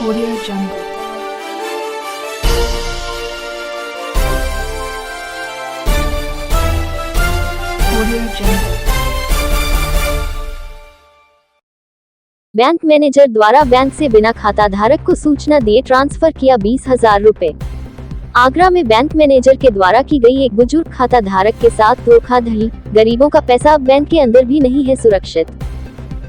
Audio Jungle. Audio Jungle. Bank manager द्वारा bank से बिना खाता धारक को सूचना दिए ट्रांसफर किया 20,000 रुपए। आगरा में बैंक मैनेजर के द्वारा की गई एक बुजुर्ग खाता धारक के साथ धोखाधड़ी। गरीबों का पैसा अब बैंक के अंदर भी नहीं है सुरक्षित।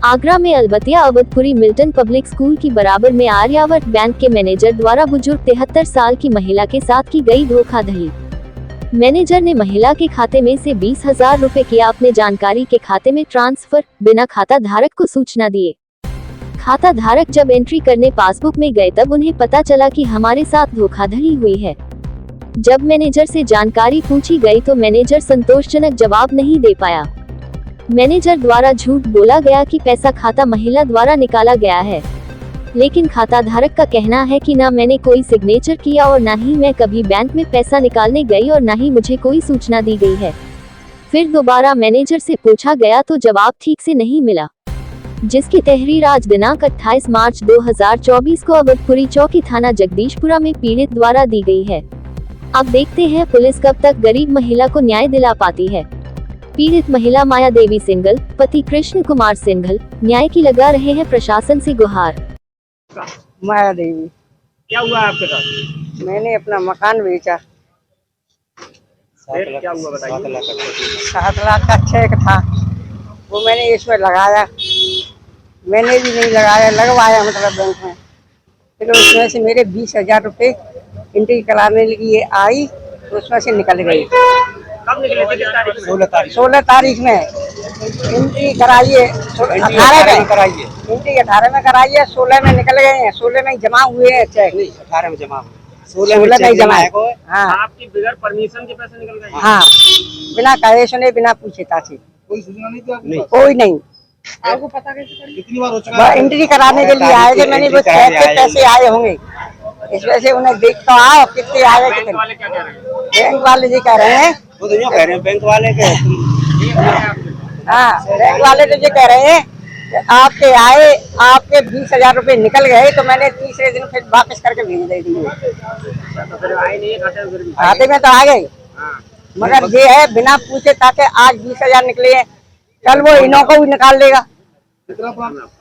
आगरा में अलबतिया अवधपुरी मिल्टन पब्लिक स्कूल की बराबर में आर्यावर्त बैंक के मैनेजर द्वारा बुजुर्ग 73 साल की महिला के साथ की गई धोखाधड़ी। मैनेजर ने महिला के खाते में से 20,000 रुपए किया अपने जानकारी के खाते में ट्रांसफर, बिना खाता धारक को सूचना दिए। खाता धारक जब एंट्री करने पासबुक में गए तब उन्हें पता चला कि हमारे साथ धोखाधड़ी हुई है। जब मैनेजर से जानकारी पूछी गई तो मैनेजर संतोषजनक जवाब नहीं दे पाया। मैनेजर द्वारा झूठ बोला गया कि पैसा खाता महिला द्वारा निकाला गया है, लेकिन खाता धारक का कहना है कि ना मैंने कोई सिग्नेचर किया और ना ही मैं कभी बैंक में पैसा निकालने गई और ना ही मुझे कोई सूचना दी गई है। फिर दोबारा मैनेजर से पूछा गया तो जवाब ठीक से नहीं मिला, जिसकी तहरीर आज दिनांक 28 मार्च 2024 को अवधपुरी चौकी थाना जगदीशपुरा में पीड़ित द्वारा दी गई है। अब देखते हैं पुलिस कब तक गरीब महिला को न्याय दिला पाती है। पीड़ित महिला माया देवी सिंघल, पति कृष्ण कुमार सिंघल न्याय की लगा रहे हैं प्रशासन से गुहार। माया देवी। क्या हुआ आपके साथ? मैंने अपना मकान बेचा। फिर क्या हुआ बताइए। 7 लाख का चेक था, वो मैंने इसमें लगाया। मैंने भी नहीं लगाया, लगवाया मतलब बैंक में। फिर उसमें से मेरे 20,000 रुपए एंट्री कराने के लिए आई तो उसमें से निकल गई। कब निकले थे? किस तारीख में? 16 तारीख में एंट्री कराइए, 18 में कराइए। एंट्री 18 में कराइए, 16 में निकल गए हैं। 16 में जमा हुए हैं चेक। 18 में जमा हुए। 16 में जमा है। हाँ, आपकी बगैर परमिशन के पैसे निकल गए? हाँ, बिना कहे सुने, बिना पूछे ताछे। कोई सूचना नहीं थी आपको? कोई नहीं। आपको पता कैसे? कितनी बार हो चुका है? एंट्री कराने के लिए आए थे, मैंने वो चेक के पैसे आए होंगे, इस वजह से उन्हें देख तो आओ कितने आए। बैंक वाले क्या कह रहे हैं? बैंक वाले जी कह रहे हैं, वो तो कह रहे हैं बैंक वाले के। हाँ, बैंक वाले तो ये कह रहे हैं कि आपके आए, आपके 20,000 रुपए निकल गए तो मैंने तीसरे दिन फिर वापस करके भेज दे दिए। तो फिर आए नहीं है खाते में? खाते में तो आ गए, मगर ये है बिना पूछे ताकि आज 20,000 निकले हैं, कल वो इनों को भी निकाल लेगा।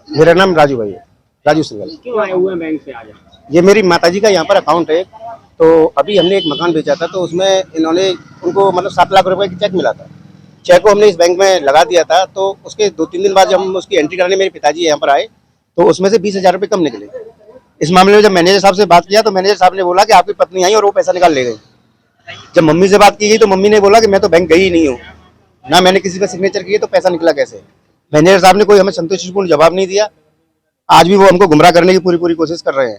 मेरा नाम राजू भाई है, राजू सिंघल। क्यों आए हुए बैंक से आज? ये मेरी माताजी का यहाँ पर अकाउंट है। तो अभी हमने एक मकान बेचा था, तो उसमें इन्होंने उनको मतलब 7 लाख रुपए की चेक मिला था। चेक को हमने इस बैंक में लगा दिया था। तो उसके 2-3 दिन बाद जब हम उसकी एंट्री कराने मेरे पिताजी यहाँ पर आए तो उसमें से 20,000 रुपये कम निकले। इस मामले में जब मैनेजर साहब से बात किया तो मैनेजर साहब ने बोला कि आपकी पत्नी आई और वो पैसा निकाल ले गई। जब मम्मी से बात की गई तो मम्मी ने बोला कि मैं तो बैंक गई ही नहीं हूँ, ना मैंने किसी पर सिग्नेचर किए, तो पैसा निकला कैसे। मैनेजर साहब ने कोई हमें संतोषपूर्ण जवाब नहीं दिया। आज भी वो हमको गुमराह करने की पूरी कोशिश कर रहे हैं।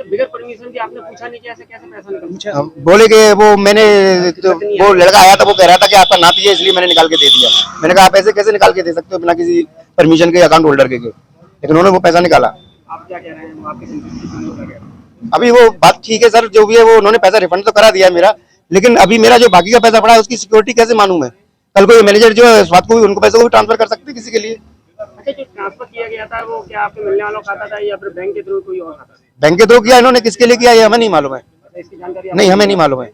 बिगर परमिशन के आपने पूछा नहीं कि ऐसे कैसे पैसा निकला? बोले कि वो मैंने तो वो लड़का आया था, वो कह रहा था कि आपका नाती है इसलिए मैंने निकाल के दे दिया। मैंने कहा आप ऐसे कैसे निकाल के दे सकते हो बिना किसी परमिशन के अकाउंट होल्डर के, लेकिन उन्होंने वो पैसा निकाला। आप क्या कह रहे हैं? आपके संतुष्टि? अभी वो बात ठीक है सर, जो भी है वो उन्होंने पैसा रिफंड तो करा दिया है मेरा, लेकिन अभी मेरा जो बाकी का पैसा पड़ा है उसकी सिक्योरिटी कैसे मानूं मैं? कल को ये मैनेजर जो है स्वाद को भी उनको पैसे को भी ट्रांसफर कर सकते किसी के लिए। अच्छा, जो ट्रांसफर किया गया था वो क्या आपके मिलने वालों का खाता था या फिर बैंक के थ्रू कोई और खाता था? बैंक के थ्रू किया इन्होंने, किसके लिए किया ये हमें नहीं मालूम है। इसकी जानकारी नहीं, हमें नहीं मालूम है।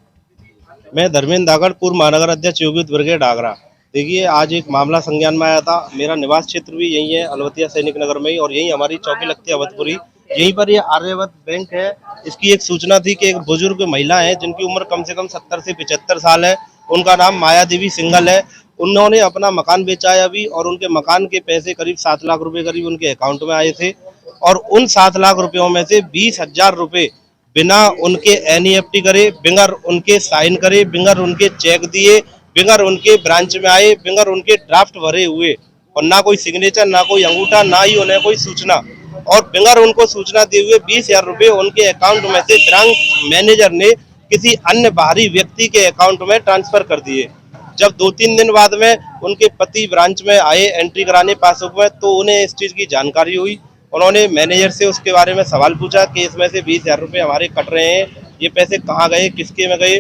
मैं धर्मेंद्र दागड़, पूर्व महानगर अध्यक्ष योगी ब्रिगेड आगरा। देखिए, आज एक मामला संज्ञान में आया था। मेरा निवास क्षेत्र भी यही है, अलवतिया सैनिक नगर में ही, और यही हमारी चौकी लगती है अवधपुरी। यहीं पर ये आर्यावर्त बैंक है। इसकी एक सूचना थी कि एक बुजुर्ग महिला है जिनकी उम्र कम से कम 70 से 75 साल है। उनका नाम माया देवी सिंघल है। उन्होंने अपना मकान बेचा है अभी, और उनके मकान के पैसे करीब 7 लाख रुपए करीब उनके अकाउंट में आए थे। और उन 7 लाख रुपयों में से 20,000 रुपए बिना उनके NEFT करे, बिगर उनके साइन करे, बिगर उनके चेक दिए, बिगर उनके ब्रांच में आए, बिगर उनके ड्राफ्ट भरे हुए, और ना कोई सिग्नेचर, ना कोई अंगूठा, ना ही उन्हें कोई सूचना, और बिगर उनको सूचना दिए हुए 20,000 रुपए उनके अकाउंट में से ब्रांच मैनेजर ने किसी अन्य बाहरी व्यक्ति के अकाउंट में ट्रांसफर कर दिए। जब 2-3 दिन बाद में उनके पति ब्रांच में आए एंट्री कराने पासबुक में, तो उन्हें इस चीज की जानकारी हुई। उन्होंने मैनेजर से उसके बारे में सवाल पूछा कि इसमें से 20,000 रुपए हमारे कट रहे हैं, ये पैसे कहाँ गए, किसके में गए।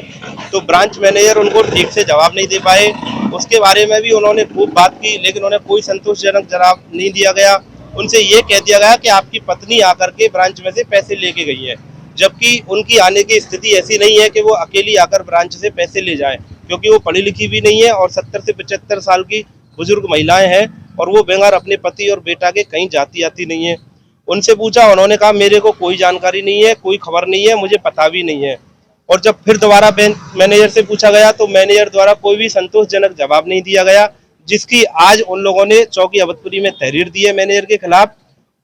तो ब्रांच मैनेजर उनको ठीक से जवाब नहीं दे पाए। उसके बारे में भी उन्होंने खूब बात की, लेकिन उन्हें कोई संतोषजनक जवाब नहीं दिया गया। उनसे ये कह दिया गया कि आपकी पत्नी आकर के ब्रांच में से पैसे लेके गई है, जबकि उनकी आने की स्थिति ऐसी नहीं है कि वो अकेली आकर ब्रांच से पैसे ले जाएं, क्योंकि वो पढ़ी लिखी भी नहीं है और 70 से 75 साल की बुजुर्ग महिलाएं हैं और वो बगैर अपने पति और बेटा के कहीं जाती आती नहीं है। उनसे पूछा, उन्होंने कहा मेरे को कोई जानकारी नहीं है, कोई खबर नहीं है, मुझे पता भी नहीं है। और जब फिर दोबारा बैंक मैनेजर से पूछा गया तो मैनेजर द्वारा कोई भी संतोषजनक जवाब नहीं दिया गया, जिसकी आज उन लोगों ने चौकी अवधपुरी में तहरीर दी है मैनेजर के खिलाफ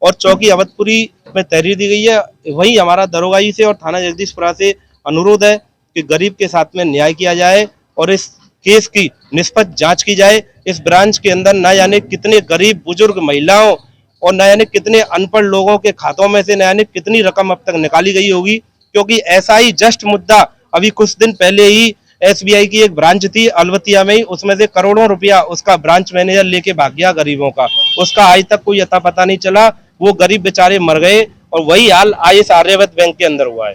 और चौकी अवधपुरी में तहरीर दी गई है। वही हमारा दरोगा जी से और थाना जगदीशपुरा से अनुरोध है कि गरीब के साथ में न्याय किया जाए और इस केस की निष्पक्ष जांच की जाए। इस ब्रांच के अंदर न जाने कितने गरीब बुजुर्ग महिलाओं और न जाने कितने अनपढ़ लोगों के खातों में से न जाने कितनी रकम अब तक निकाली गई होगी, क्योंकि ऐसा ही जस्ट मुद्दा अभी कुछ दिन पहले ही SBI की एक ब्रांच थी अलवतिया में ही, उसमें से करोड़ों रुपया उसका ब्रांच मैनेजर लेके भाग गया गरीबों का, उसका आज तक कोई अता पता नहीं चला। वो गरीब बेचारे मर गए और वही हाल IS आर्यावर्त बैंक के अंदर हुआ है।